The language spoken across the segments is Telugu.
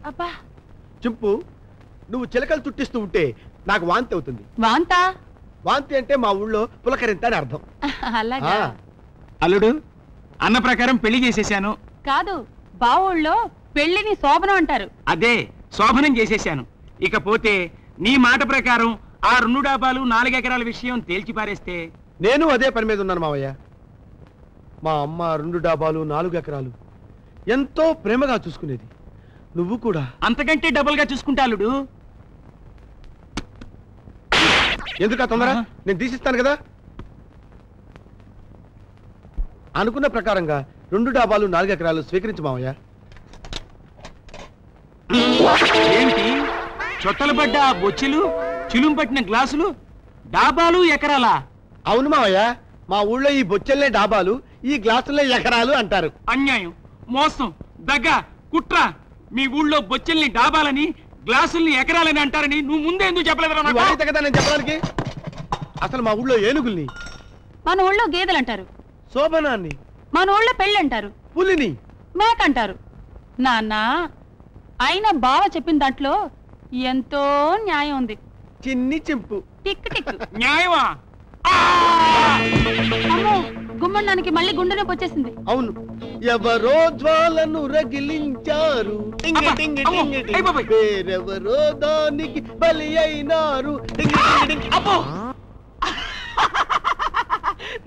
అబ్బా చింపు, నువ్వు చిలకలు చుట్టిస్తూ ఉంటే నాకు వాంతి అవుతుంది. వాంతా? వాంతి అంటే మా ఊళ్ళో పులకరింత అని అర్థం. అలాగా? అల్లుడు, అన్న ప్రకారం పెళ్లి చేసేసాను. కాదు, బావూళ్ళో పెళ్లిని శోభనం అంటారు. అదే, శోభనం చేసేసాను. ఇకపోతే నీ మాట ప్రకారం ఆ 2 డాబాలు 4 ఎకరాల విషయం తేల్చి పారేస్తే. నేను అదే పని మీద ఉన్నాను మావయ్య. మా అమ్మ 2 డాబాలు 4 ఎకరాలు ఎంతో ప్రేమగా చూసుకునేది. నువ్వు కూడా అంతకంటే డబుల్ గా చూసుకుంటా అల్లుడు. ఎందుకు తొందర? నేను తీసిస్తాను కదా. అనుకున్న ప్రకారంగా 2 డాబాలు 4 ఎకరాలు స్వీకరించు మావయ్య. ఏంటి చొట్టలు పడ్డ బొచ్చెలు, చిలుం పట్టిన గ్లాసులు, డాబాలు ఎకరాలా? అవును మావయ్య, మా ఊళ్ళో ఈ బొచ్చెల్లే డాబాలు, ఈ గ్లాసులే ఎకరాలు అంటారు. అన్యాయం, మోసం, దగ్గ, కుట్ర. మీ ఊళ్ళో బొచ్చెల్ని డాబాలని, గ్లాసుల్ని ఎకరాలని అంటారని నువ్వు ముందే ఎందుకు చెప్పలేదు కదా నేను చెప్పడానికి? అసలు మా ఊళ్ళో ఏనుగుల్ని, మన ఊళ్ళో గేదెలు అంటారు. శోభనాన్ని, మన ఊళ్ళో పెళ్ళి అంటారు. పులిని మేక అంటారు. నాన్న, అయినా బావ చెప్పిన దాంట్లో ఎంతో న్యాయం ఉంది. చిన్ని చింపు టిక్ టిక్. న్యాయమా? అమ్మో, గుమ్మడానికి మళ్ళీ గుండె నొప్పి వచ్చేసింది. అవును, ఎవరో జ్వాలను రగిలించారు, వేరెవరో దానికి బలి అయినారు.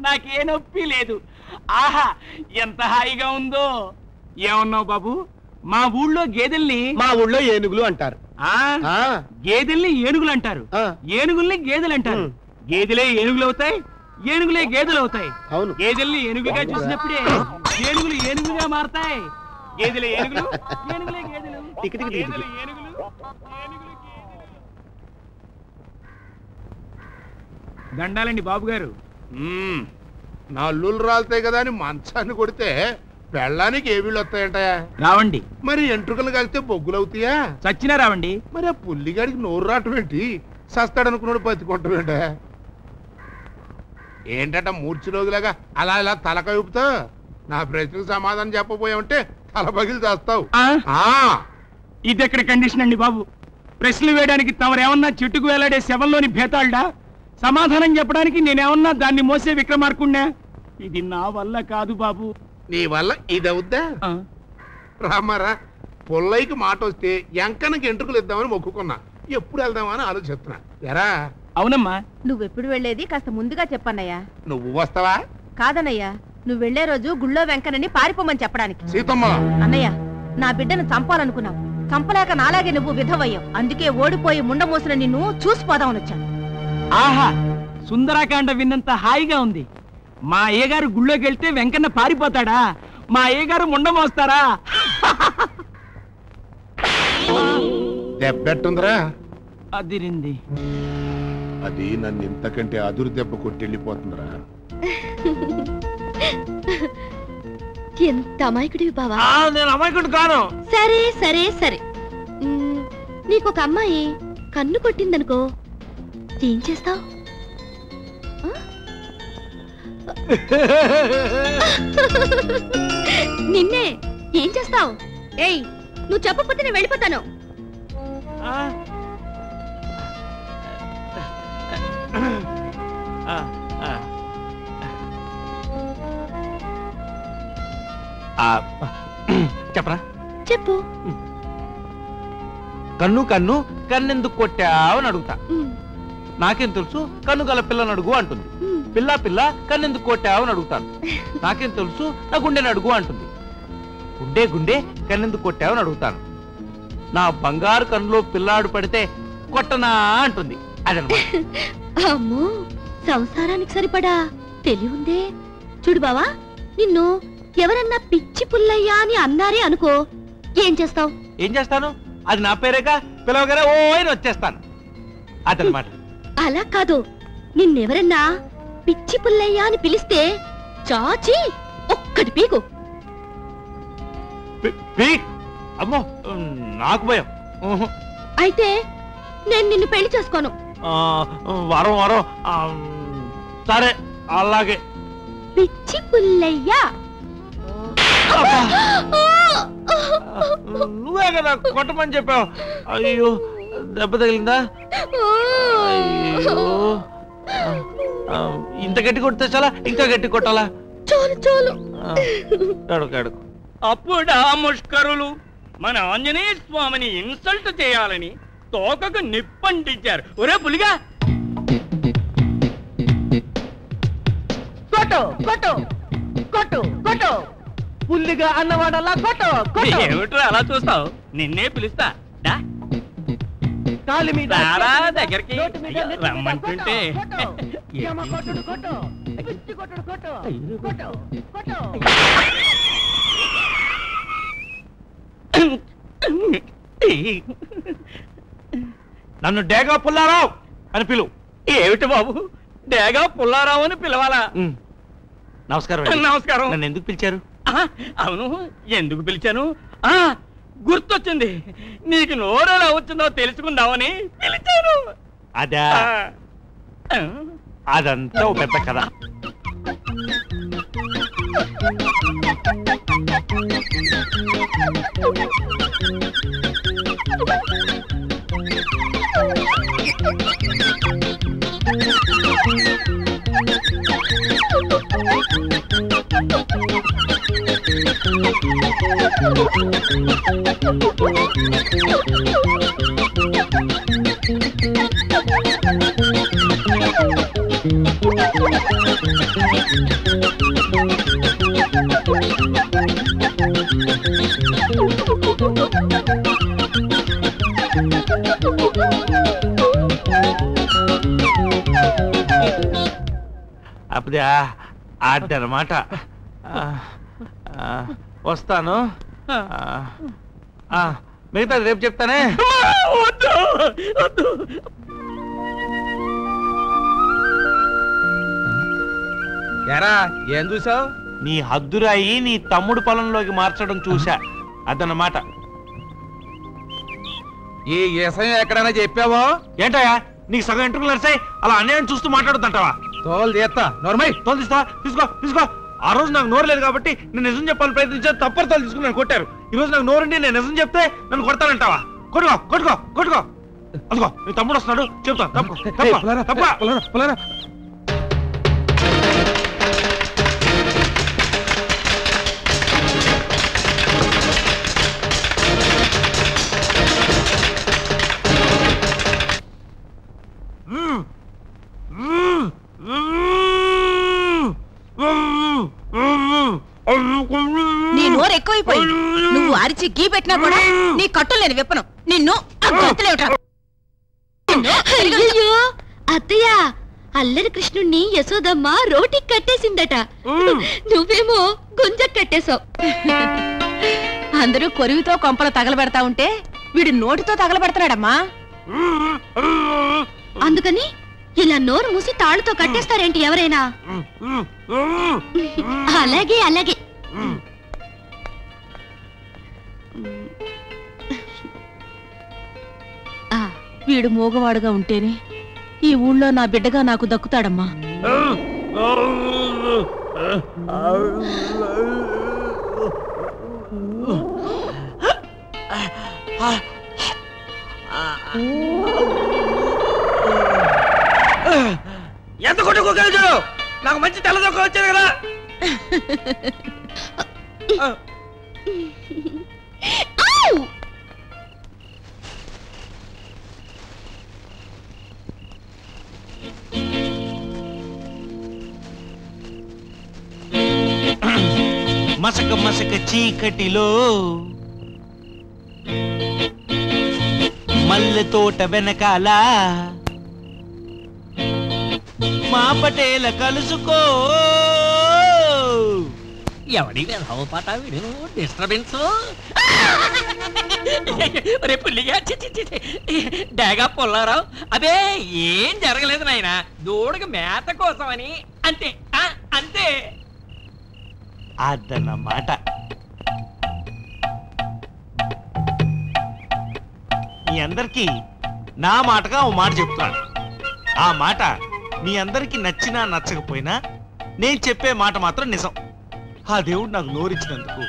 నాకే నొప్పి లేదు. ఆహా, ఎంత హాయిగా ఉందో. ఏమన్నావు బాబు? మా ఊళ్ళో గేదెల్ని, మా ఊళ్ళో ఏనుగులు అంటారు. గేదెల్ని ఏనుగులు అంటారు, ఏనుగుల్ని గేదెలు అంటారు. గేదెలే ఏనుగులు అవుతాయి, ఏనుగులే గేదెలు అవుతాయి. అవును, గేదెల్ని ఏనుగుగా చూసినప్పుడే ఏనుగులు ఏనుగుగా మారతాయి. గేదెలే ఏనుగులు, ఏనుగులే గేదెలు, గేదెలు ఏనుగులు, ఏనుగులు గేదెలు. దండాలండి బాబు గారు. నా అల్లుళ్ళు రాలుతాయి కదా అని మంచాన్ని కొడితే పెళ్ళానికి ఏ వీళ్ళు వస్తాయంట? రావండి. మరి ఎంట్రుకలు కలిస్తే బొగ్గులు అవుతాయా? చచ్చినా రావండి. మరి ఆ పుల్లిగాడికి నోరు రావటం ఏంటి? సస్తాడనుకున్నాడు బతికొట్టం ఏంట? ఏంటట మూర్చిలోగిలాగా అలా ఇలా తలక ఊపుతా? నా ప్రశ్నకు సమాధానం చెప్పబోయామంటే తల పగిలి చేస్తావు. ఇది ఎక్కడ కండిషన్ అండి బాబు? ప్రశ్నలు వేయడానికి తమరేమన్నా చెట్టుకు వేలాడే శవంలోని భేతాళ్ళా? సమాధానం చెప్పడానికి నేనేమన్నా దాన్ని మోసే విక్రమార్కున్నా? ఇది నా వల్ల కాదు బాబు. నీ వల్ల ఇది అవుద్దా? రామారా, పుల్లయ్యకి మాట వస్తే ఎంకనకి ఎంట్రుకలు ఇద్దామని మొక్కుకున్నా. ఎప్పుడు వెళ్దామని ఆలోచిస్తున్నా. ఎరా? అవునమ్మా. నువ్వెప్పుడు వెళ్లేది కాస్త ముందుగా చెప్పన్నయ్యా. నువ్వు వస్తావా? కాదన్నయ్యా, నువ్వు వెళ్లే రోజు గుళ్ళో వెంకనని పారిపోమని చెప్పడానికి. సీతమ్మ, అన్నయ్య, నా బిడ్డను చంపాలనుకున్నావు. చంపలేక నాలాగే నువ్వు విధవయ్యావు. అందుకే ఓడిపోయి ముండమోసిన నిన్ను చూసిపోదామని వచ్చాను. ఆహా, సుందరాకాండ విన్నంత హాయిగా ఉంది. మా అయ్యగారు గుళ్ళోకి వెళ్తే వెంకన్న పారిపోతాడా? మా అయ్యగారు ముండమోస్తారా? దెబ్బెట్టుందిరా. అదిరింది. అది నన్ను ఇంతకంటే అదురు దెబ్బ కొట్టి వెళ్ళిపోతుందిరా. ఎంత అమాయకుడివి బావా. నేను అమాయకుడు కాను. సరే సరే సరే, నీకొక అమ్మాయి కన్ను కొట్టిందనుకో, ఏం చేస్తావు? నిన్నే ఏం చేస్తావు? ఏయ్, నువ్వు చెప్పకపోతే నేను వెళ్ళిపోతాను. చెప్పరా? చెప్పు. కన్ను కన్ను కన్నెందుకు కొట్టావు అని అడుగుతా. నాకేం తెలుసు, కన్ను గల పిల్లని అడుగు అంటుంది. పిల్ల పిల్ల కన్నెందుకు కొట్టావు అని అడుగుతాను. నాకేం తెలుసు, నా గుండెని అడుగు అంటుంది. గుండె గుండె కన్నెందుకు కొట్టావు అని అడుగుతాను. నా బంగారు కన్నులో పిల్లాడు పడితే కొట్టనా అంటుంది. అదనమాట. అమ్మో, సంసారానికి సరిపడా తెలివుందే. చూడు బావా, నిన్ను ఎవరన్నా పిచ్చి పుల్లయ్యా అని అన్నారే అనుకో, ఏం చేస్తావు? ఏం చేస్తాను? అది నా పేరేగా, పిలవగానే ఓ అని వచ్చేస్తాను. అదనమాట. అలా కాదు, నిన్నెవరన్నా పిచ్చి పుల్లయ్యా అని పిలిస్తే చాచి ఒక్కటి పీకు. అమ్మో, నాకు భయం. అయితే నేను నిన్ను పెళ్లి చేసుకోను. వరం వరం. సరే, అలాగే. పిచ్చి పుల్లయ్యా. నువ్వే కదా కొట్టమని చెప్పావు. అయ్యో దెబ్బ తగిలిందా? అయ్యో ఇంత గట్టి కొడితే చాలా, ఇంకా గట్టి కొట్టాలా? చాలు చాలు. అడుగు అప్పుడా ముష్కరులు మన ఆంజనేయ స్వామిని ఇన్సల్ట్ చేయాలని తోకకు నిప్పంటించారు. ఒరే పులిగా కొట్టు కొట్టు కొట్టు కొట్టు, పుల్లిగా అన్నవాడల్లా కొట్టు కొట్టు. ఏమిట్రా అలా చూస్తావు? నిన్నే పిలుస్తా కాలు మీద దగ్గరికి రమ్మంటుంటే కొట్టుడు కొట్టు, పిచ్చి కొట్టుడు కొట్టు కొట్టు కొట్టు. నన్ను డేగా పుల్లారావు అని పిలువు. ఏమిటి బాబు డేగా పుల్లారావు అని పిలవాలా? నమస్కారం. నమస్కారం. నన్ను ఎందుకు పిలిచారు? అవును ఎందుకు పిలిచాను? గుర్తొచ్చింది. నీకు నోరెలా వచ్చిందో తెలుసుకుందామని పిలిచాను. అదా? అదంతా ఒక పెద్ద కథ. అప్పుడే అదనమాట. వస్తాను. మిగతా రేపు చెప్తానే. ఎరా ఏం చూసావు? నీ హద్దురాయి నీ తమ్ముడు పొలంలోకి మార్చడం చూసా, అదనమాట. ఈ ఏసయం ఎక్కడైనా చెప్పావో? ఏంటయ్యా నీకు సగం ఇంటర్వ్యూలు నడిచాయి, అలా అన్యాయం చూస్తూ మాట్లాడుతుంటావా? తోలు తీస్తా. నోర్మై తోలు తీస్తా. తీసుకో. ఆ రోజు నాకు నోరు లేదు కాబట్టి నేను నిజం చెప్పాలని ప్రయత్నించాను, తప్పని తోలు తీసుకుని నన్ను కొట్టారు. ఈ రోజు నాకు నోరుండి నేను నిజం చెప్తే నన్ను కొడతానంటావా? కొట్టుకో. అదిగో నీ తమ్ముడు వస్తున్నాడు, చెప్తా. తప్ప నీ నోరు ఎక్కువైపోయింది. నువ్వు అరిచి గీ పెట్టినా కూడా నీ కట్టు లేని విప్పను నిన్ను. అయ్యయ్యో, అత్తయ్య అల్లరి కృష్ణుణ్ణి యశోదమ్మ రోటికి కట్టేసిందట. నువ్వేమో గుంజకు కట్టేశావు. అందరూ కొరివితో కొంపలు తగలబెడతా ఉంటే వీడు నోటితో తగలబెడతాడమ్మా. అందుకని ఇలా నోరు మూసి తాళ్ళతో కట్టేస్తారేంటి ఎవరైనా? అలాగే అలాగే. వీడు మూగవాడుగా ఉంటేనే ఈ ఊళ్ళో నా బిడ్డగా నాకు దక్కుతాడమ్మా. ఎంత కొట్టుకోగలరు? నాకు మంచి తెల్లదొక్క వచ్చారు కదా. మసక చీకటిలో మల్లె తోట వెనకాల మా పటేల కలుసుకో. ఎవడి పాట వీడు డిస్టర్బెన్స్. రేపు పుల్లిగా డేగా పుల్లారావు. అదే ఏం జరగలేదు నాయన, దూడకి మేత కోసమని అంతే అంతే. అదన్నమాట. మీ అందరికీ నా మాటగా ఓ మాట చెప్తున్నాను. ఆ మాట మీ అందరికీ నచ్చినా నచ్చకపోయినా నేను చెప్పే మాట మాత్రం నిజం. ఆ దేవుడు నాకు నోరిచ్చినందుకు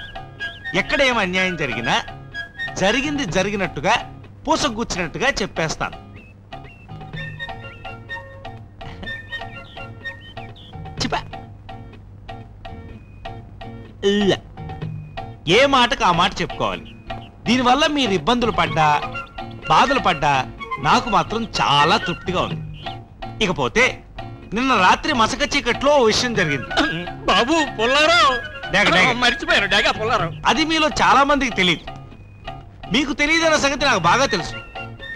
ఎక్కడ ఏం అన్యాయం జరిగినా జరిగింది జరిగినట్టుగా పూసగుచ్చినట్టుగా చెప్పేస్తాను. ఏ మాటకు ఆ మాట చెప్పుకోవాలి. దీనివల్ల మీరు ఇబ్బందులు పడ్డా బాధలు పడ్డా నాకు మాత్రం చాలా తృప్తిగా ఉంది. ఇకపోతే నిన్న రాత్రి మసక చీకట్లో ఓ విషయం జరిగింది. బాబు పుల్లారావు మర్చిపోయారు. అది మీలో చాలా మందికి తెలియదు. మీకు తెలియదన్న సంగతి నాకు బాగా తెలుసు,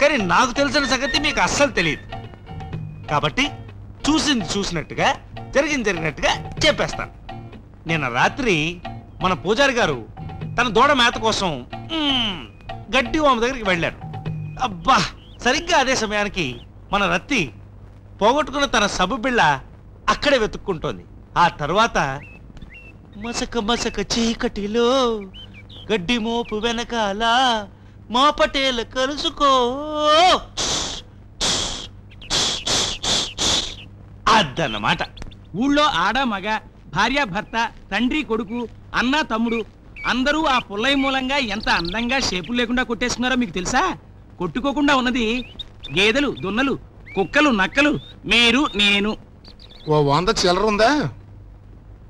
కానీ నాకు తెలిసిన సంగతి మీకు అస్సలు తెలియదు. కాబట్టి చూసింది చూసినట్టుగా జరిగింది జరిగినట్టుగా చెప్పేస్తాను. నిన్న రాత్రి మన పూజారి గారు తన దూడ మేత కోసం గడ్డి వామ దగ్గరికి వెళ్ళారు. అబ్బా, సరిగ్గా అదే సమయానికి మన రత్తి పోగొట్టుకున్న తన సబ్బు బిళ్ళ అక్కడే వెతుక్కుంటోంది. ఆ తర్వాత మసక మసక చీకటిలో గడ్డి మోపు వెనకాల మా పటేల కలుసుకో అదన్నమాట. ఊళ్ళో ఆడ మగ, భార్య భర్త, తండ్రి కొడుకు, అన్న తమ్ముడు అందరూ ఆ పుల్లయ్య మూలంగా ఎంత అందంగా షేపులు లేకుండా కొట్టేసుకున్నారో మీకు తెలుసా? కొట్టుకోకుండా ఉన్నది గేదెలు, దున్నలు, కుక్కలు, నక్కలు, మీరు, నేను. ఓ 100 చిల్లర ఉందా?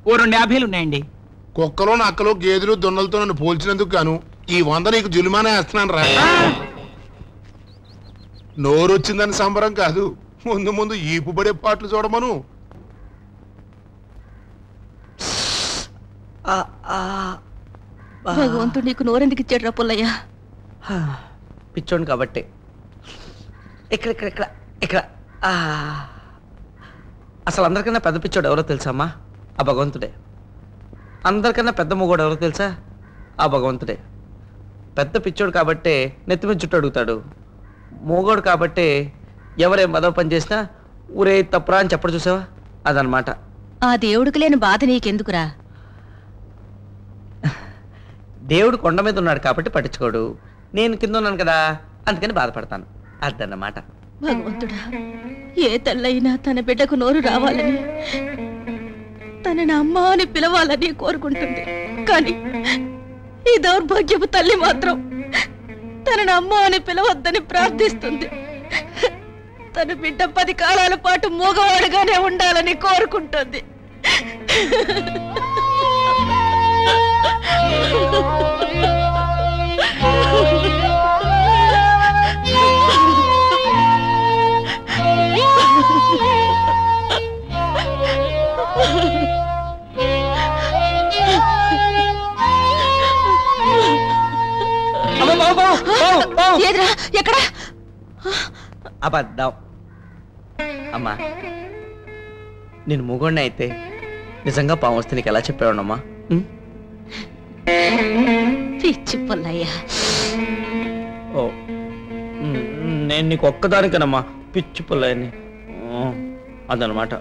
ఓ 250 ఉన్నాయండి. కుక్కలు నక్కలు గేదెలు దున్నలతో నన్ను పోల్చినందుకు గాను ఈ 100 నీకు జులుమానా వేస్తున్నాను రా. నోరొచ్చిందని సంబరం కాదు, ముందు ముందు ఈపు పడే పాటలు చూడమను. భగవంతుడు నీకు నోరెందుకు ఇచ్చాడు పుల్లయ్య? పిచ్చోండి కాబట్టి. ఇక్కడ ఇక్కడ ఇక్కడ ఇక్కడ అసలు అందరికన్నా పెద్ద పిచ్చోడు ఎవరో తెలుసమ్మా? ఆ భగవంతుడే. అందరికన్నా పెద్ద మొగోడు ఎవరో తెలుసా? ఆ భగవంతుడే. పెద్ద పిచ్చోడు కాబట్టే నెత్తిమీద చుట్టూ అడుగుతాడు. మోగోడు కాబట్టే ఎవరేం మదవ పని చేసినా ఊరే తప్పురా అని చెప్పడు, చూసావా? అదనమాట. ఆ దేవుడికి లేని బాధ నీకెందుకురా? దేవుడు కొండ మీద ఉన్నాడు కాబట్టి పట్టించుకోడు, నేను కింద ఉన్నాను కదా అందుకని బాధపడతాను, అదన్నమాట. భగవంతుడా, ఏ తల్లైనా తన బిడ్డకు నోరు రావాలని, తనని అమ్మ అని పిలవాలని కోరుకుంటుంది. కానీ ఈ దౌర్భాగ్యపు తల్లి మాత్రం తనని అమ్మ అని పిలవద్దని ప్రార్థిస్తుంది. తన బిడ్డ 10 కాలాల పాటు మూగవాడుగానే ఉండాలని కోరుకుంటుంది. ఎక్కడ? అబద్ధం అమ్మా. నేను మూగోడిని అయితే నిజంగా పాము వస్తే నీకు ఎలా చెప్పావునమ్మా? పిచ్చి పుల్లయ్య. ఓ, నేను నీకు ఒక్కదానికేనమ్మా పిచ్చి పుల్లయ్యని, అదనమాట.